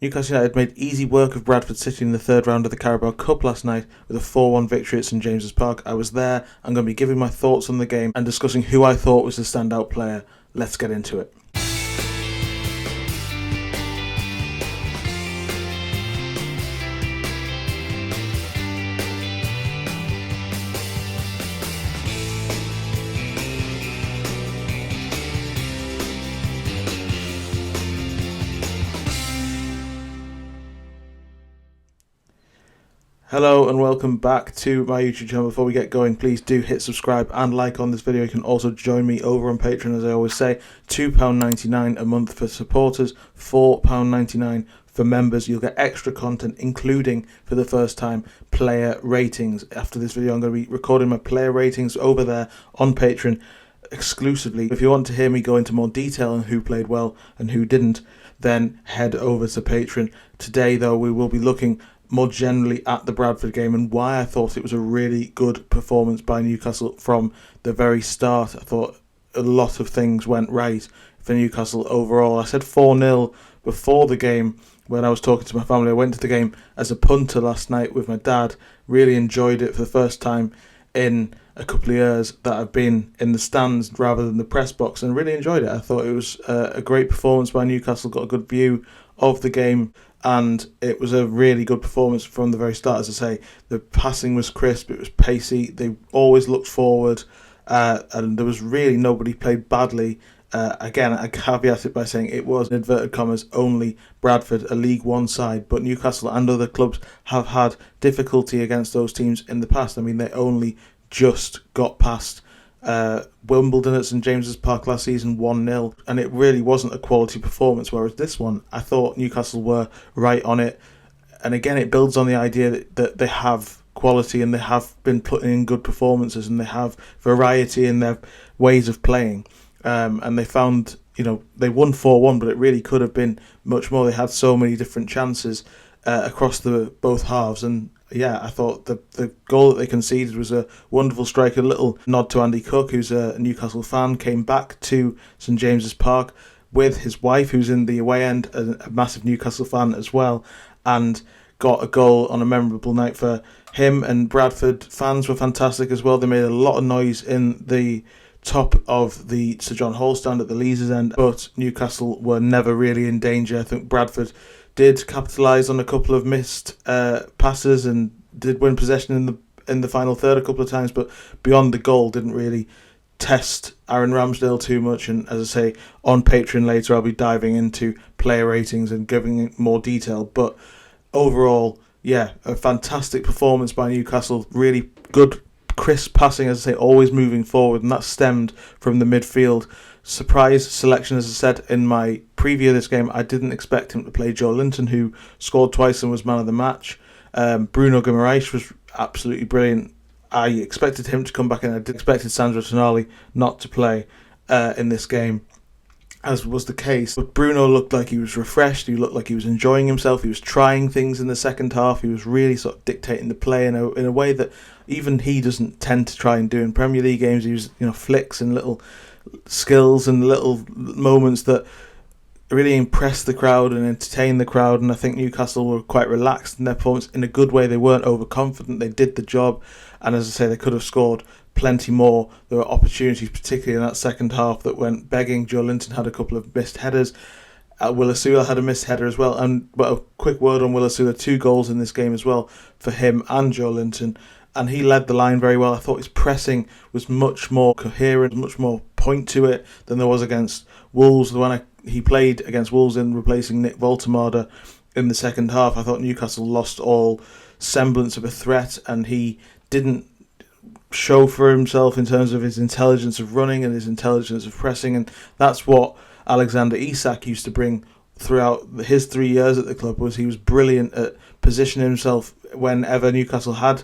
Newcastle United made easy work of Bradford City in the third round of the Carabao Cup last night with a 4-1 victory at St James's Park. I was there. I'm going to be giving my thoughts on the game and discussing who I thought was the standout player. Let's get into it. Hello and welcome back to my YouTube channel. Before we get going, please do hit subscribe and like on this video. You can also join me over on Patreon, as I always say. £2.99 a month for supporters, £4.99 for members. You'll get extra content, including, for the first time, player ratings. After this video, I'm going to be recording my player ratings over there on Patreon exclusively. If you want to hear me go into more detail on who played well and who didn't, then head over to Patreon. Today, though, we will be looking more generally at the Bradford game and why I thought it was a really good performance by Newcastle from the very start. I thought a lot of things went right for Newcastle overall. I said 4-0 before the game when I was talking to my family. I went to the game as a punter last night with my dad. Really enjoyed it for the first time in a couple of years that I've been in the stands rather than the press box, and really enjoyed it. I thought it was a great performance by Newcastle, got a good view of the game, and it was a really good performance from the very start. As I say, the passing was crisp, it was pacey, they always looked forward, and there was really nobody played badly. Again, I caveat it by saying it was, in inverted commas, only Bradford, a League One side, but Newcastle and other clubs have had difficulty against those teams in the past. I mean, they only just got past Wimbledon at St James's Park last season 1-0, and it really wasn't a quality performance, whereas this one, I thought Newcastle were right on it. And again, it builds on the idea that they have quality and they have been putting in good performances and they have variety in their ways of playing. And they found, they won 4-1, but it really could have been much more. They had so many different chances across the both halves, and yeah, I thought the goal that they conceded was a wonderful strike. A little nod to Andy Cook, who's a Newcastle fan, came back to St James's Park with his wife, who's in the away end, a massive Newcastle fan as well, and got a goal on a memorable night for him. And Bradford fans were fantastic as well. They made a lot of noise in the top of the Sir John Hall stand at the Leazes end, but Newcastle were never really in danger. I think Bradford did capitalise on a couple of missed passes and did win possession in the final third a couple of times, but beyond the goal didn't really test Aaron Ramsdale too much. And as I say, on Patreon later I'll be diving into player ratings and giving it more detail. But overall, yeah, a fantastic performance by Newcastle. Really good crisp passing, as I say, always moving forward, and that stemmed from the midfield. Surprise selection, as I said in my preview of this game. I didn't expect him to play Joelinton, who scored twice and was man of the match. Bruno Guimaraes was absolutely brilliant. I expected him to come back in. I expected Sandro Tonali not to play in this game, as was the case. But Bruno looked like he was refreshed. He looked like he was enjoying himself. He was trying things in the second half. He was really sort of dictating the play in a way that even he doesn't tend to try and do in Premier League games. He was, flicks and little skills and little moments that really impressed the crowd and entertained the crowd. And I think Newcastle were quite relaxed in their performance in a good way. They weren't overconfident. They did the job, and as I say, they could have scored plenty more. There were opportunities, particularly in that second half, that went begging. Joelinton had a couple of missed headers. Will Osula had a missed header as well. But a quick word on Will Osula, 2 goals in this game as well for him and Joelinton. And he led the line very well. I thought his pressing was much more coherent, much more point to it than there was against Wolves. When he played against Wolves in replacing Nick Voltemade in the second half, I thought Newcastle lost all semblance of a threat, and he didn't show for himself in terms of his intelligence of running and his intelligence of pressing. And that's what Alexander Isak used to bring throughout his 3 years at the club. Was he was brilliant at positioning himself whenever Newcastle had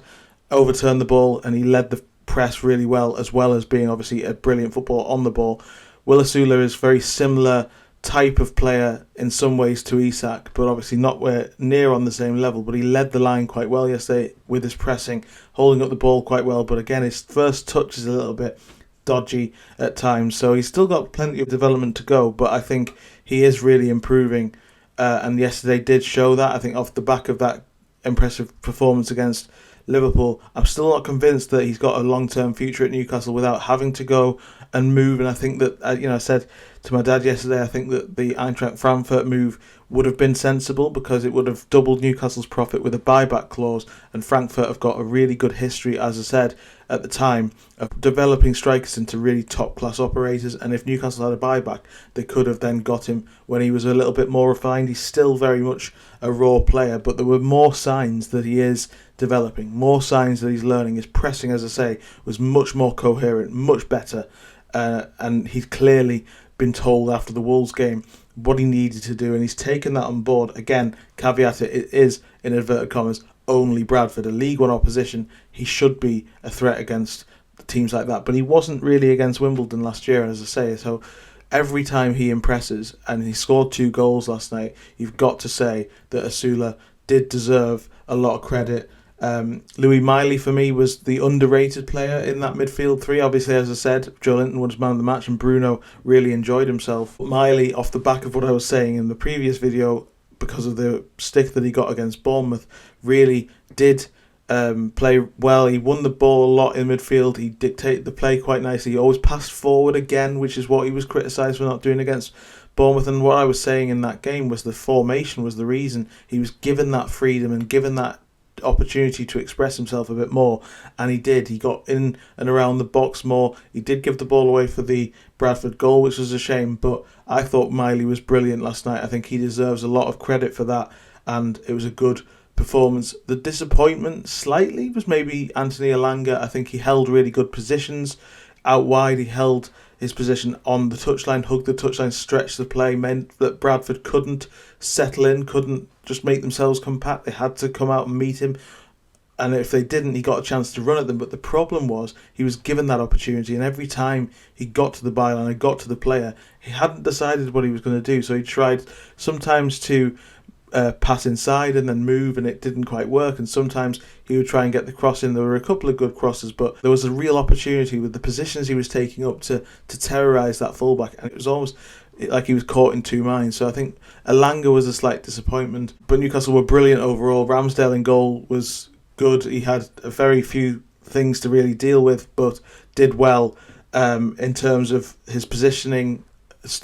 overturned the ball, and he led the press really well as being obviously a brilliant footballer on the ball. Will Osula is very similar type of player in some ways to Isak, but obviously not near on the same level. But he led the line quite well yesterday with his pressing, holding up the ball quite well. But again, his first touch is a little bit dodgy at times, so he's still got plenty of development to go. But I think he is really improving and yesterday did show that. I think off the back of that impressive performance against Liverpool, I'm still not convinced that he's got a long-term future at Newcastle without having to go and move. And I think that, I said to my dad yesterday, I think that the Eintracht Frankfurt move would have been sensible because it would have doubled Newcastle's profit with a buyback clause, and Frankfurt have got a really good history, as I said at the time, of developing strikers into really top-class operators, and if Newcastle had a buyback, they could have then got him when he was a little bit more refined. He's still very much a raw player, but there were more signs that he is developing, more signs that he's learning. His pressing, as I say, was much more coherent, much better, and he's clearly been told after the Wolves game what he needed to do, and he's taken that on board. Again, caveat it is, in inverted commas, only Bradford, a League One opposition. He should be a threat against teams like that, but he wasn't really against Wimbledon last year, as I say. So every time he impresses, and he scored 2 goals last night, you've got to say that Osula did deserve a lot of credit. Louis Miley, for me, was the underrated player in that midfield three. Obviously, as I said, Joelinton was man of the match and Bruno really enjoyed himself. Miley, off the back of what I was saying in the previous video, because of the stick that he got against Bournemouth, really did play well. He won the ball a lot in midfield. He dictated the play quite nicely. He always passed forward again, which is what he was criticised for not doing against Bournemouth. And what I was saying in that game was the formation was the reason. He was given that freedom and given that opportunity to express himself a bit more, and he did. He got in and around the box more. He did give the ball away for the Bradford goal, which was a shame, but I thought Miley was brilliant last night. I think he deserves a lot of credit for that, and it was a good performance. The disappointment slightly was maybe Anthony Elanga. I think he held really good positions out wide. He held his position on the touchline, hugged the touchline, stretched the play, meant that Bradford couldn't settle in, couldn't just make themselves compact. They had to come out and meet him, and if they didn't, he got a chance to run at them. But the problem was he was given that opportunity, and every time he got to the byline and got to the player, he hadn't decided what he was going to do. So he tried sometimes to pass inside and then move, and it didn't quite work, and sometimes he would try and get the cross in. There were a couple of good crosses, but there was a real opportunity with the positions he was taking up to terrorise that fullback, and it was almost like he was caught in two minds. So I think Elanga was a slight disappointment, but Newcastle were brilliant overall. Ramsdale in goal was good. He had a very few things to really deal with, but did well in terms of his positioning.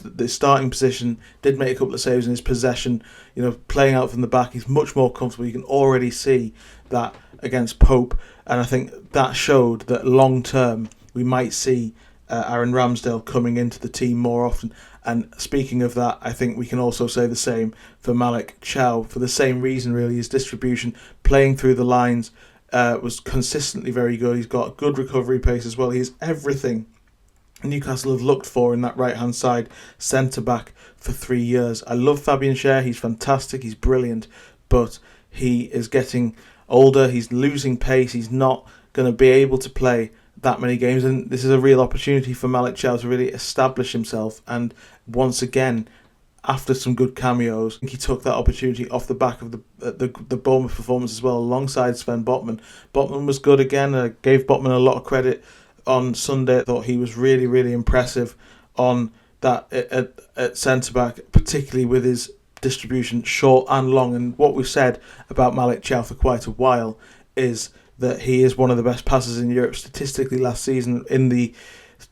The starting position, did make a couple of saves in his possession, playing out from the back. He's much more comfortable. You can already see that against Pope, and I think that showed that long term we might see Aaron Ramsdale coming into the team more often. And speaking of that, I think we can also say the same for Malick Thiaw, for the same reason really. His distribution, playing through the lines, was consistently very good. He's got good recovery pace as well. He's everything Newcastle have looked for in that right-hand side centre-back for 3 years. I love Fabian Schär. He's fantastic. He's brilliant. But he is getting older. He's losing pace. He's not going to be able to play that many games. And this is a real opportunity for Malick Thiaw to really establish himself. And once again, after some good cameos, I think he took that opportunity off the back of the Bournemouth performance as well, alongside Sven Botman. Botman was good again. I gave Botman a lot of credit on Sunday. I thought he was really, really impressive on that at centre-back, particularly with his distribution short and long. And what we've said about Malick Thiaw for quite a while is that he is one of the best passers in Europe statistically last season. In the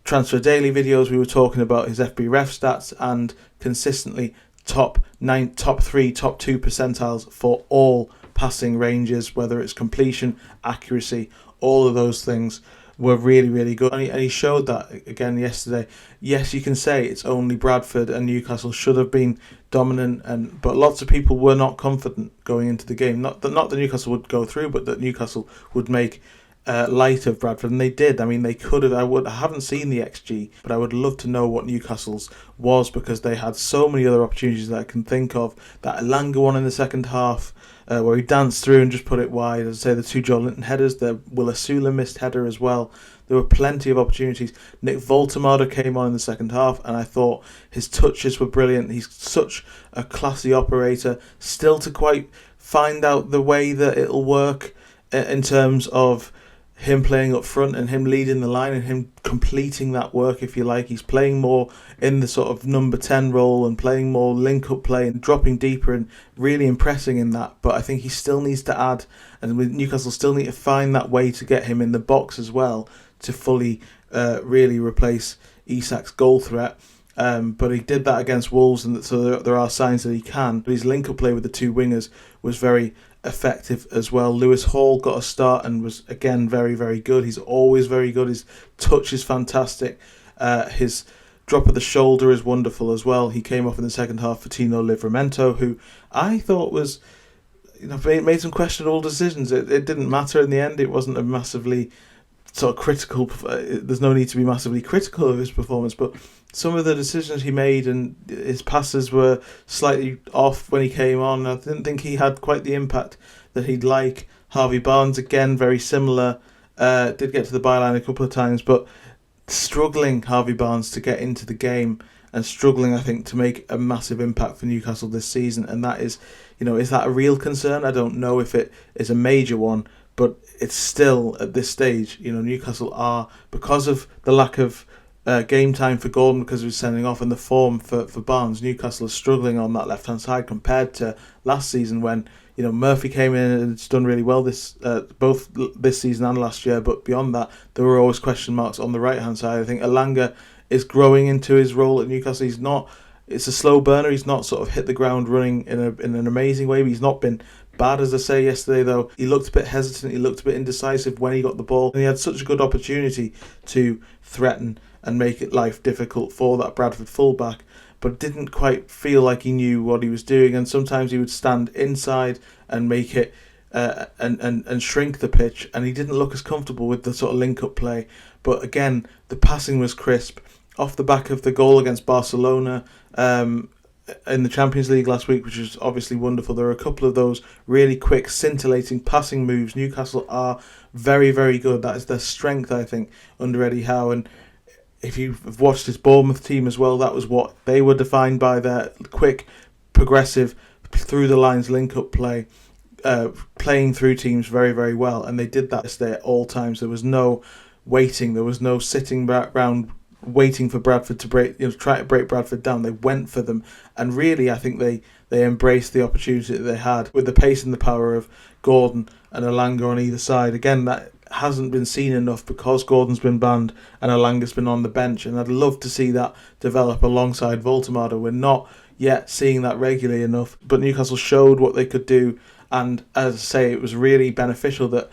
Transfer Daily videos, we were talking about his FB Ref stats, and consistently top 3, top 2 percentiles for all passing ranges, whether it's completion, accuracy, all of those things were really, really good. And he showed that again yesterday. Yes, you can say it's only Bradford and Newcastle should have been dominant, but lots of people were not confident going into the game. Not that Newcastle would go through, but that Newcastle would make light of Bradford, and they did. I mean, they could have. I haven't seen the XG, but I would love to know what Newcastle's was, because they had so many other opportunities that I can think of. That Elanga one in the second half, where he danced through and just put it wide. As I say, the 2 Joelinton headers, the Will Osula missed header as well. There were plenty of opportunities. Nick Voltemade came on in the second half, and I thought his touches were brilliant. He's such a classy operator. Still to quite find out the way that it'll work in terms of him playing up front and him leading the line and him completing that work, if you like. He's playing more in the sort of number 10 role and playing more link-up play and dropping deeper and really impressing in that. But I think he still needs to add, and Newcastle still need to find that way to get him in the box as well to fully really replace Isak's goal threat. But he did that against Wolves, and so there are signs that he can. But his link-up play with the two wingers was very effective as well. Lewis Hall got a start and was again very, very good. He's always very good. His touch is fantastic. His drop of the shoulder is wonderful as well. He came off in the second half for Tino Livramento, who I thought was, made some questionable decisions. It didn't matter in the end. It wasn't a massively sort of critical. There's no need to be massively critical of his performance, but some of the decisions he made and his passes were slightly off when he came on. I didn't think he had quite the impact that he'd like. Harvey Barnes, again, very similar. Did get to the byline a couple of times, but struggling, Harvey Barnes, to get into the game and struggling, I think, to make a massive impact for Newcastle this season. And that is, is that a real concern? I don't know if it is a major one, but it's still, at this stage, Newcastle are, because of the lack of game time for Gordon because he was sending off, and the form for Barnes, Newcastle is struggling on that left hand side compared to last season when Murphy came in and it's done really well both this season and last year. But beyond that, there were always question marks on the right hand side. I think Elanga is growing into his role at Newcastle. It's a slow burner. He's not sort of hit the ground running in an amazing way, but he's not been bad, as I say yesterday, though. He looked a bit hesitant, he looked a bit indecisive when he got the ball, and he had such a good opportunity to threaten and make it life difficult for that Bradford fullback, but didn't quite feel like he knew what he was doing. And sometimes he would stand inside and make it and shrink the pitch, and he didn't look as comfortable with the sort of link-up play. But again, the passing was crisp. Off the back of the goal against Barcelona in the Champions League last week, which was obviously wonderful, there were a couple of those really quick, scintillating passing moves. Newcastle are very, very good. That is their strength, I think, under Eddie Howe. And if you've watched his Bournemouth team as well, that was what they were defined by, their quick, progressive, through-the-lines link-up play, playing through teams very, very well. And they did that yesterday at all times. There was no waiting. There was no sitting around waiting for Bradford to try to break Bradford down. They went for them, and really I think they embraced the opportunity that they had with the pace and the power of Gordon and Elanga on either side. Again, that hasn't been seen enough because Gordon's been banned and Elanga's been on the bench, and I'd love to see that develop alongside Voltemada. We're not yet seeing that regularly enough, but Newcastle showed what they could do, and as I say, it was really beneficial that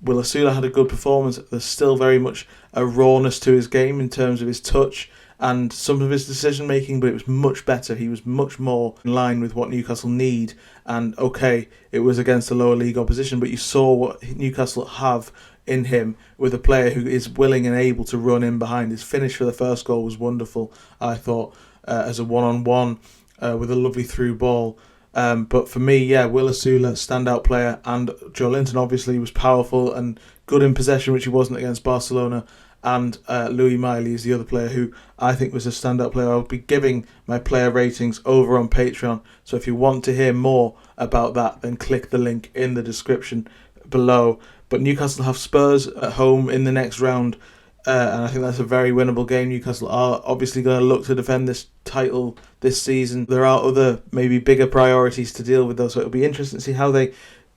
Will Osula had a good performance. There's still very much a rawness to his game in terms of his touch and some of his decision making, but it was much better. He was much more in line with what Newcastle need. And okay, it was against a lower league opposition, but you saw what Newcastle have in him with a player who is willing and able to run in behind. His finish for the first goal was wonderful, I thought, as a one-on-one with a lovely through ball. But for me, Will Osula, standout player, and Joelinton obviously was powerful and good in possession, which he wasn't against Barcelona. And Louis Miley is the other player who I think was a standout player. I'll be giving my player ratings over on Patreon, so if you want to hear more about that, then click the link in the description below. But Newcastle have Spurs at home in the next round, and I think that's a very winnable game. Newcastle are obviously going to look to defend this title this season. There are other, maybe bigger priorities to deal with, though, so it'll be interesting to see how they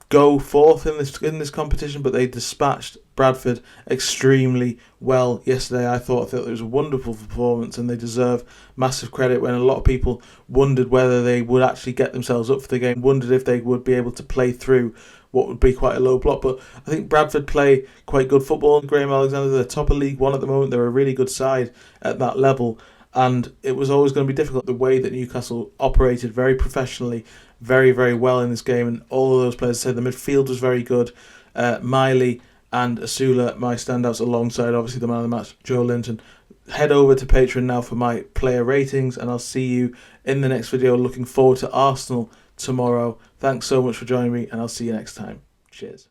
go forth in this competition. But they dispatched Bradford extremely well yesterday. I thought it was a wonderful performance, and they deserve massive credit when a lot of people wondered whether they would actually get themselves up for the game, wondered if they would be able to play through what would be quite a low block. But I think Bradford play quite good football. Graham Alexander, they're top of League One at the moment. They're a really good side at that level, and it was always going to be difficult. The way that Newcastle operated very professionally, very, very well in this game, and all of those players said the midfield was very good. Miley and Osula, my standouts, alongside obviously the man of the match, Joelinton. Head over to Patreon now for my player ratings, and I'll see you in the next video. Looking forward to Arsenal tomorrow. Thanks so much for joining me, and I'll see you next time. Cheers.